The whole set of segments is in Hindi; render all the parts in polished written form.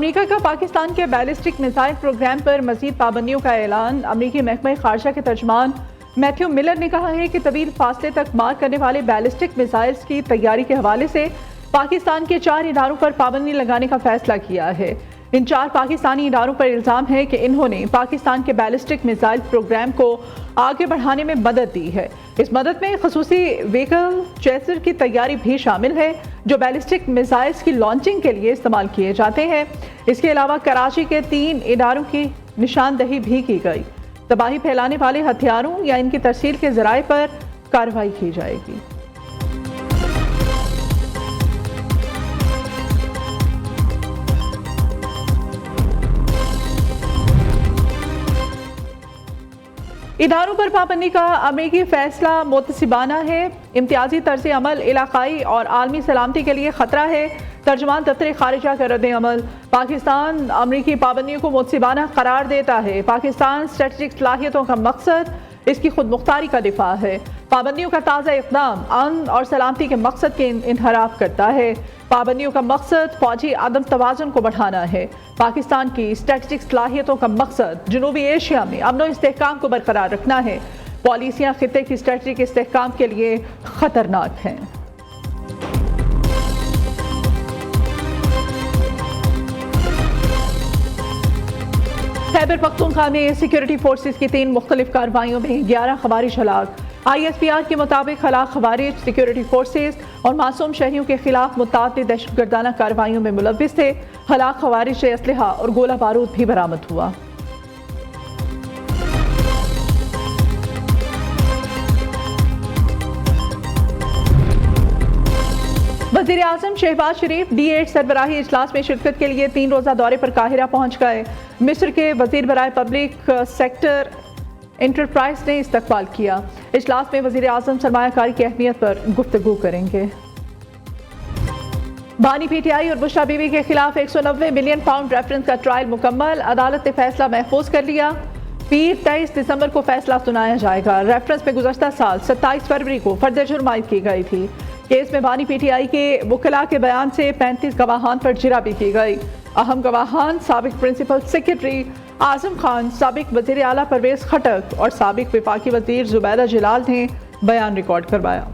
अमेरिका का पाकिस्तान के बैलिस्टिक मिसाइल प्रोग्राम पर मजीद पाबंदियों का ऐलान। अमेरिकी महकमा खारजा के तर्जमान मैथ्यू मिलर ने कहा है कि तवील फासले तक मार करने वाले बैलिस्टिक मिसाइल्स की तैयारी के हवाले से पाकिस्तान के 4 इदारों पर पाबंदी लगाने का फैसला किया है। इन 4 पाकिस्तानी इदारों पर इल्ज़ाम है कि इन्होंने पाकिस्तान के बैलिस्टिक मिसाइल प्रोग्राम को आगे बढ़ाने में मदद दी है। इस मदद में खसूसी व्हीकल चेसर की तैयारी भी शामिल है जो बैलिस्टिक मिसाइल्स की लॉन्चिंग के लिए इस्तेमाल किए जाते हैं। इसके अलावा कराची के 3 इदारों की निशानदही भी की गई। तबाही फैलाने वाले हथियारों या इनकी तरसील के ज़राए पर कार्रवाई की जाएगी। इदारों पर पाबंदी का अमेरिकी फैसला मुतसिबाना है। इम्तियाजी तर्ज अमल इलाकाई और आलमी सलामती के लिए खतरा है। तर्जुमान दफ्तर खारिजा का रद्द अमल। पाकिस्तान अमेरिकी पाबंदियों को मुतसिबाना करार देता है। पाकिस्तान स्ट्रेटजिक सलाहियतों का मकसद इसकी खुद मुख्तारी का दिफा है। पाबंदियों का ताज़ा इक़दाम अमन और सलामती के मकसद के इनहराफ करता है। पाबंदियों का मकसद फौजी अदम तवाज़ुन को बढ़ाना है। पाकिस्तान की स्ट्रेटजिक सलाहियतों का मकसद जनूबी एशिया में अमन और इस्तेहकाम को बरकरार रखना है। पॉलिसियाँ खित्ते की स्ट्रेटजिक इस्तेहकाम के लिए खतरनाक हैं। खैबर पख्तूनख्वा में सिक्योरिटी फोर्सेस की 3 मुख्तलिफ कार्रवाइयों में 11 खवारिज हलाक। ISPR के मुताबिक हलाक खवारिज सिक्योरिटी फोर्सेस और मासूम शहरियों के खिलाफ मुतअद्दिद दहशतगर्दाना कार्रवाइयों में मुलव्विस थे। हलाक खवारिज से असलहा और गोला बारूद भी बरामद हुआ। वज़ीर आज़म शहबाज शरीफ D8 सरबराही इजलास में शिरकत के लिए 3 रोज़ा दौरे पर काहिरा पहुँच गए। मिस्र के वज़ीर बराए पब्लिक सेक्टर इंटरप्राइज ने इस्तकबाल किया। इजलास में वज़ीर आज़म सरमायाकारी की अहमियत पर गुफ्तगू करेंगे। बानी PTI और बुशरा बीवी के खिलाफ 190 मिलियन पाउंड रेफरेंस का ट्रायल मुकम्मल। अदालत ने फैसला महफूज कर लिया। पीर 23 दिसंबर को फैसला सुनाया जाएगा। रेफरेंस में गुज़श्ता साल 27 फरवरी को फर्द जुर्म आयद की गई थी। केस में बानी PTI के वकला के बयान से 35 गवाहान पर जिरा भी की गई। अहम गवाहान साबिक प्रिंसिपल सेक्रेटरी आजम खान, साबिक वज़ीर आला परवेज खटक और साबिक वफाकी वज़ीर जुबैदा जलाल ने बयान रिकॉर्ड करवाया।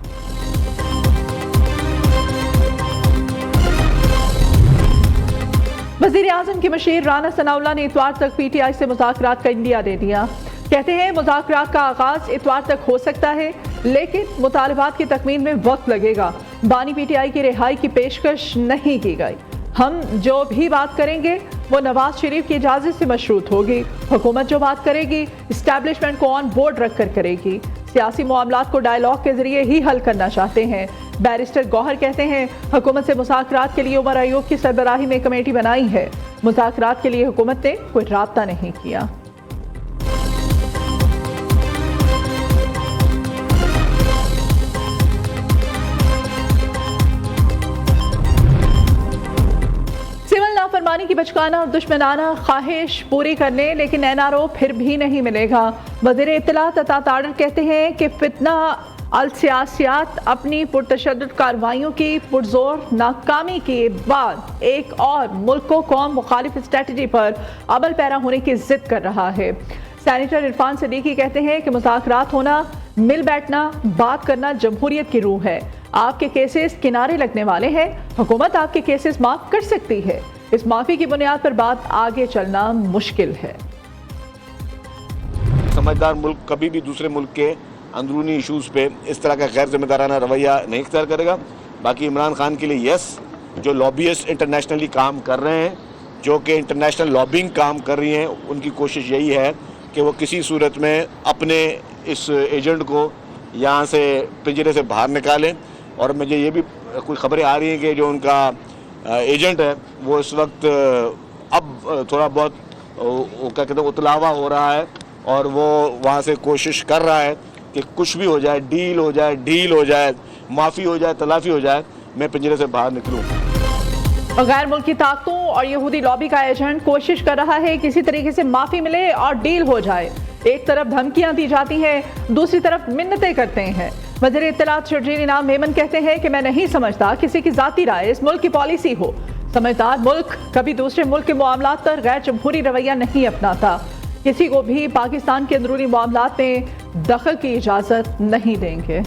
वज़ीर आज़म के मशीर राना सनाउल्लाह ने इतवार तक PTI से मुज़ाकरात का इंदिया दे दिया। कहते हैं मुज़ाकरात का आगाज इतवार तक हो सकता है लेकिन मुतालबात की तकमील में वक्त लगेगा। बानी PTI की रिहाई की पेशकश नहीं की गई। हम जो भी बात करेंगे वो नवाज शरीफ की इजाज़त से मशरूत होगी। हुकूमत जो बात करेगी इस्टेब्लिशमेंट को ऑन बोर्ड रख कर करेगी। सियासी मामलात को डायलॉग के जरिए ही हल करना चाहते हैं। बैरिस्टर गौहर कहते हैं हुकूमत से मुज़ाकरात के लिए उमर अयूब की सरबराही में कमेटी बनाई है। मुज़ाकरात के लिए हुकूमत ने कोई राब्ता नहीं किया। फरमानी की बचकाना और दुश्मनाना ख्वाहिश पूरी करने लेकिन NRO फिर भी नहीं मिलेगा। वज़ीर इत्तलात अता तारर कहते हैं कि फितना अल सियासियात अपनी पुरतशद्दुद कार्रवाइयों की पुरजोर नाकामी के बाद एक और मुल्क को कौम मुखालिफ स्ट्रेटजी पर अमल पैरा होने की जिद कर रहा है। सेनेटर इरफान सदीकी कहते हैं कि मुज़ाकरात होना, मिल बैठना, बात करना जमहूरियत की रूह है। आपके केसेस किनारे लगने वाले हैं। हुकूमत आपके केसेस माफ कर सकती है। इस माफी की बुनियाद पर बात आगे चलना मुश्किल है। समझदार मुल्क कभी भी दूसरे मुल्क के अंदरूनी इशूज़ पे इस तरह का गैर जिम्मेदाराना रवैया नहीं इख्तियार करेगा। बाकी इमरान खान के लिए यस, जो लॉबियस्ट इंटरनेशनली काम कर रहे हैं, जो कि इंटरनेशनल लॉबिंग काम कर रही हैं, उनकी कोशिश यही है कि वो किसी सूरत में अपने इस एजेंट को यहाँ से पिंजरे से बाहर निकालें। और मुझे ये भी कोई खबरें आ रही हैं कि जो उनका एजेंट है वो इस वक्त अब थोड़ा बहुत क्या कहते हैं उतलावा हो रहा है और वो वहाँ से कोशिश कर रहा है कि कुछ भी हो जाए, डील हो जाए, माफ़ी हो जाए, तलाफ़ी हो जाए, मैं पिंजरे से बाहर निकलूँ। गैर मुल्की ताकतों और यहूदी लॉबी का एजेंट कोशिश कर रहा है किसी तरीके से माफ़ी मिले और डील हो जाए। एक तरफ धमकियां दी जाती हैं, दूसरी तरफ मिन्नतें करते हैं। वज़ीर इत्तलात शर्जील इनाम मेमन कहते हैं कि मैं नहीं समझता किसी की ज़ाती राय इस मुल्क की पॉलिसी हो। समझदार मुल्क कभी दूसरे मुल्क के मामलात पर गैर जमहूरी रवैया नहीं अपनाता। किसी को भी पाकिस्तान के अंदरूनी मामलात में दखल की इजाजत नहीं देंगे।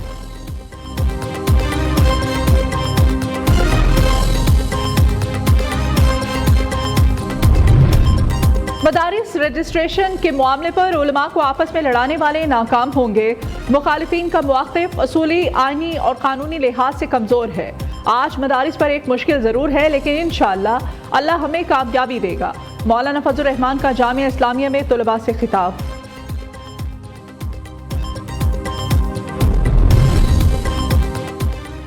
मदारिस रजिस्ट्रेशन के मामले पर उलमा को आपस में लड़ाने वाले नाकाम होंगे। मुखालिफिन का मौक़िफ़ असूली, आईनी और कानूनी लिहाज से कमज़ोर है। आज मदारिस पर एक मुश्किल ज़रूर है, लेकिन इंशाअल्लाह अल्लाह हमें कामयाबी देगा। मौलाना फजल रहमान का जामिया इस्लामिया में तुलबा से खिताब।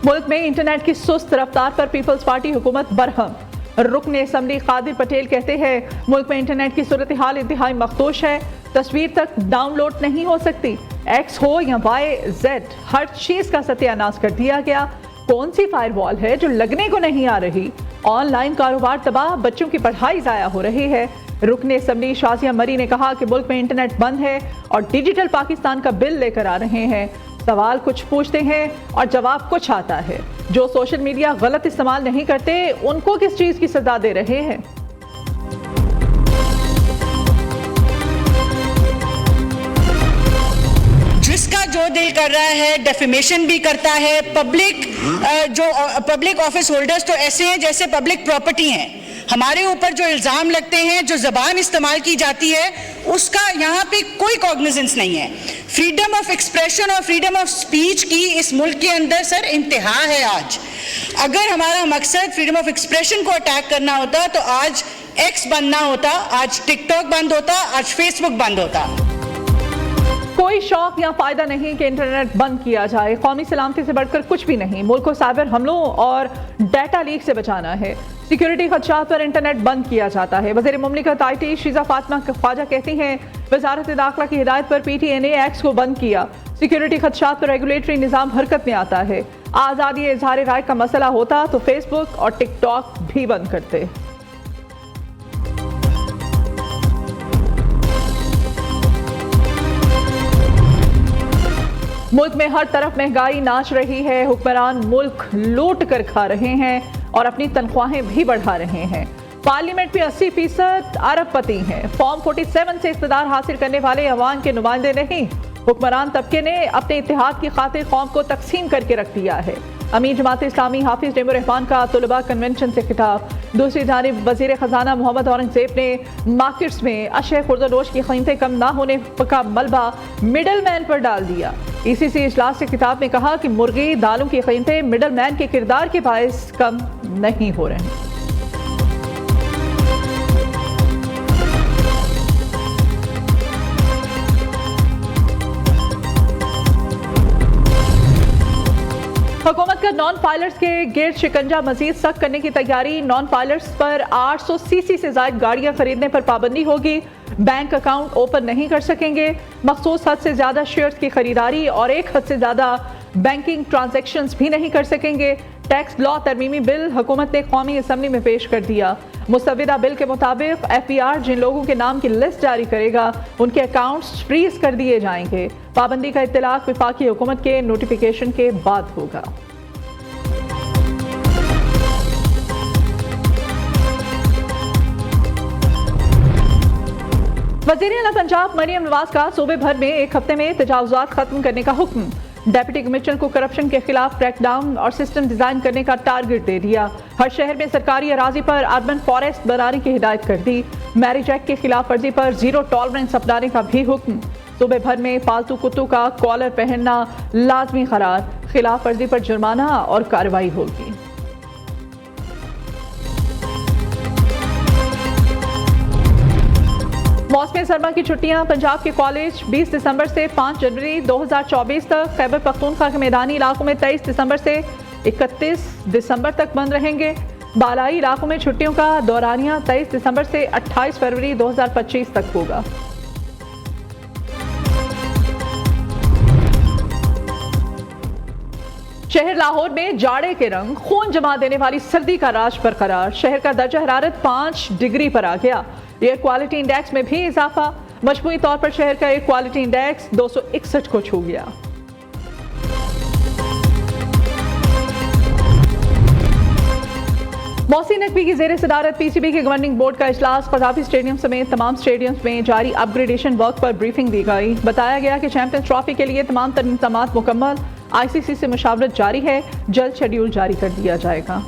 मुल्क में इंटरनेट की सुस्त रफ्तार पर पीपल्स पार्टी हुकूमत बरहम। रुकन असम्बली कादिर पटेल कहते हैं मुल्क में इंटरनेट की सूरत हाल इंतहाई मखदूश है। तस्वीर तक डाउनलोड नहीं हो सकती। एक्स हो या वाई जेड, हर चीज का सत्यानाश कर दिया गया। कौन सी फायरवॉल है जो लगने को नहीं आ रही? ऑनलाइन कारोबार तबाह, बच्चों की पढ़ाई जाया हो रही है। रुकन असम्बली शाजिया मरी ने कहा कि मुल्क में इंटरनेट बंद है और डिजिटल पाकिस्तान का बिल लेकर आ रहे हैं। सवाल कुछ पूछते हैं और जवाब कुछ आता है। जो सोशल मीडिया गलत इस्तेमाल नहीं करते उनको किस चीज की सजा दे रहे हैं? जिसका जो दिल कर रहा है डेफेमेशन भी करता है। पब्लिक ऑफिस होल्डर्स तो ऐसे हैं जैसे पब्लिक प्रॉपर्टी हैं। हमारे ऊपर जो इल्ज़ाम लगते हैं, जो ज़बान इस्तेमाल की जाती है, उसका यहाँ पे कोई कॉग्निजेंस नहीं है। फ्रीडम ऑफ एक्सप्रेशन और फ्रीडम ऑफ स्पीच की इस मुल्क के अंदर सर इंतहा है आज। अगर हमारा मकसद फ्रीडम ऑफ एक्सप्रेशन को अटैक करना होता तो आज एक्स बंद ना होता, आज टिकटॉक बंद होता, आज फेसबुक बंद होता। कोई शौक या फायदा नहीं कि इंटरनेट बंद किया जाए। कौमी सलामती से बढ़कर कुछ भी नहीं। मुल्क को साइबर हमलों और डाटा लीक से बचाना है। सिक्योरिटी खदशात पर इंटरनेट बंद किया जाता है। वज़ीर मुमलिकत IT शीजा फातिमा ख्वाजा कहती हैं वजारत दाखिला की हिदायत पर PTNA एक्ट को बंद किया। सिक्योरिटी खदशात पर रेगुलेटरी निज़ाम हरकत में आता है। आज़ादी इज़हार राय का मसला होता तो फेसबुक और टिकटॉक भी बंद करते। मुल्क में हर तरफ महंगाई नाच रही है। हुक्मरान मुल्क लूट कर खा रहे हैं और अपनी तनख्वाहें भी बढ़ा रहे हैं। पार्लियामेंट में 80% अरबपति हैं। फॉर्म 47 से इख्तिदार हासिल करने वाले अवाम के नुमाइंदे नहीं। हुक्मरान तबके ने अपने इत्तेहाद की खातिर कौम को तकसीम करके रख दिया है। अमीर जमात इस्लामी हाफिज डेमो रहमान का तुलबा कन्वेंशन से खिताब। दूसरी जानिब वजीर खजाना मोहम्मद औरंगजेब ने मार्केट्स में अशय खुर्दनोश की कीमतें कम ना होने का मलबा मिडल मैन पर डाल दिया। ECC इजलास से खिताब में कहा कि मुर्गी दालों की कीमतें मिडल मैन के किरदार के बायस कम नहीं हो रही। हुकूमत का नॉन पायलट्स के गिर्द शिकंजा मजीद सख्त करने की तैयारी। नॉन पायलट्स पर 800 CC से ज्यादा गाड़ियां खरीदने पर पाबंदी होगी। बैंक अकाउंट ओपन नहीं कर सकेंगे। मखसूस हद से ज्यादा शेयर्स की खरीदारी और एक हद से ज्यादा बैंकिंग ट्रांजैक्शंस भी नहीं कर सकेंगे। टैक्स लॉ तरमीमी बिल हुकूमत ने कौमी असम्बली में पेश कर दिया। मुस्तविदा बिल के मुताबिक FPR जिन लोगों के नाम की लिस्ट जारी करेगा उनके अकाउंट्स फ्रीज कर दिए जाएंगे। पाबंदी का इत्तलाक वफाकी हुकूमत के नोटिफिकेशन के बाद होगा। वज़ीर-ए-आला पंजाब मरियम नवाज का सूबे भर में एक हफ्ते में तजावुज़ात खत्म करने का हुक्म। डेप्यूटी कमिश्नर को करप्शन के खिलाफ क्रैकडाउन और सिस्टम डिजाइन करने का टारगेट दे दिया। हर शहर में सरकारी अराजी पर अर्बन फॉरेस्ट बनाने की हिदायत कर दी। मैरिज एक्ट के खिलाफ वर्जी पर जीरो टॉलरेंस अपनाने का भी हुक्म। सूबे भर में पालतू कुत्तों का कॉलर पहनना लाजमी करार। खिलाफ वर्जी पर जुर्माना और कार्रवाई होगी। मौसमी सरमा की छुट्टियां पंजाब के कॉलेज 20 दिसंबर से 5 जनवरी 2024 तक। खैबर पख्तूनख्वा के मैदानी इलाकों में 23 दिसंबर से 31 दिसंबर तक बंद रहेंगे। बालाई इलाकों में छुट्टियों का दौरानिया 23 दिसंबर से 28 फरवरी 2025 तक होगा। शहर लाहौर में जाड़े के रंग खून जमा देने वाली सर्दी का राज बरकरार। शहर का दर्जा हरारत 5 डिग्री पर आ गया। एयर क्वालिटी इंडेक्स में भी इजाफा। मजमूई तौर पर शहर का एयर क्वालिटी इंडेक्स 261 को छू गया। मोहसिन नकवी की जेर सदारत पीसीबी के गवर्निंग बोर्ड का इजलास, कज़ाफी स्टेडियम समेत तमाम स्टेडियम्स में जारी अपग्रेडेशन वर्क पर ब्रीफिंग दी गई। बताया गया कि चैंपियंस ट्रॉफी के लिए तमाम इंतजामात मुकम्मल, ICC से मुशावरत जारी है, जल्द शेड्यूल जारी कर दिया जाएगा।